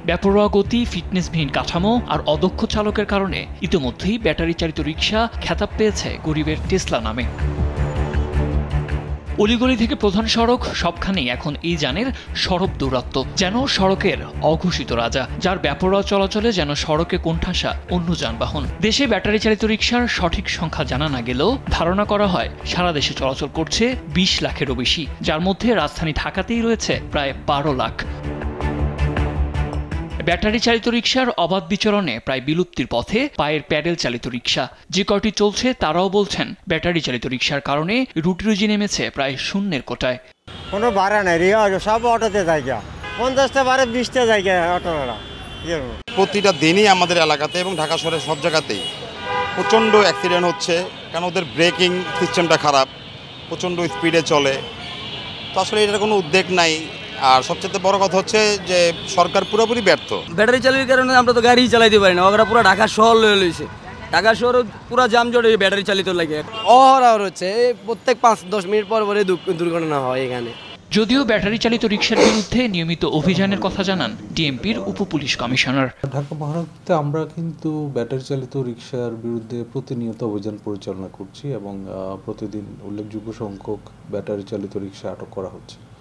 বেপরোয়া গতি, ফিটনেসবিহীন কাঠামো আর অদক্ষ চালকের কারণে ইতিমধ্যেই ব্যাটারি চালিত রিকশা খেতাব পেয়েছে গরিবের টেসলা নামে। অলিগলি থেকে প্রধান সড়ক সবখানেই এখন এই যানের সরব দৌরাত্ম্য, যেন সড়কের অঘোষিত রাজা, যার বেপরোয়া চলাচলে যেন সড়কে কোণঠাসা অন্য যানবাহন। দেশে ব্যাটারি চালিত রিকশার সঠিক সংখ্যা জানা না গেলেও ধারণা করা হয় সারা দেশে চলাচল করছে ২০ লাখেরও বেশি, যার মধ্যে রাজধানী ঢাকাতেই রয়েছে প্রায় ১২ লাখ। ব্যাটারি চালিত রিকশার অবাধ বিচরণে প্রায় বিলুপ্তির পথে পায়ের প্যাডেল চালিত রিকশা। যে কয়টি চলছে তারাও বলছেন ব্যাটারি চালিত রিকশার কারণে রুটি রুজি নেমেছে প্রায় শূন্যের কোটায়। কোনো ভাড়া নাই, সব অটোতে জায়গা, 50টা ভাড়া 20টা জায়গা অটো ভাড়া। প্রতিটা দিনই আমাদের এলাকাতে এবং ঢাকা শহরের সব জায়গাতেই প্রচণ্ড অ্যাক্সিডেন্ট হচ্ছে, কারণ ওদের ব্রেকিং সিস্টেমটা খারাপ, প্রচণ্ড স্পিডে চলে। তো আসলে এটার কোনো উদ্বেগ নাই। আর সবচেয়ে বড় কথা হচ্ছে যে সরকার পুরোপুরি ব্যর্থ। ব্যাটারি চালিত কারণে আমরা তো গাড়ি চালাইতে পারি না, ওরা পুরো ঢাকা শহর লয়ে লইছে। ঢাকা শহর পুরো জামজট এই ব্যাটারি চালিত লাগে। অহরহ হচ্ছে, প্রত্যেক 5-10 মিনিট পর পরে দুর্ঘটনা হয় এখানে। যদিও ব্যাটারি চালিত রিকশার বিরুদ্ধে নিয়মিত অভিযানের কথা জানান ডিএমপির উপপুলিশ কমিশনার। ঢাকা মহানগরীতে আমরা কিন্তু ব্যাটারি চালিত রিকশার বিরুদ্ধে প্রতিনিয়ত অভিযান পরিচালনা করছি এবং প্রতিদিন উল্লেখযোগ্য সংখ্যক ব্যাটারি চালিত রিকশা আটক করা হচ্ছে।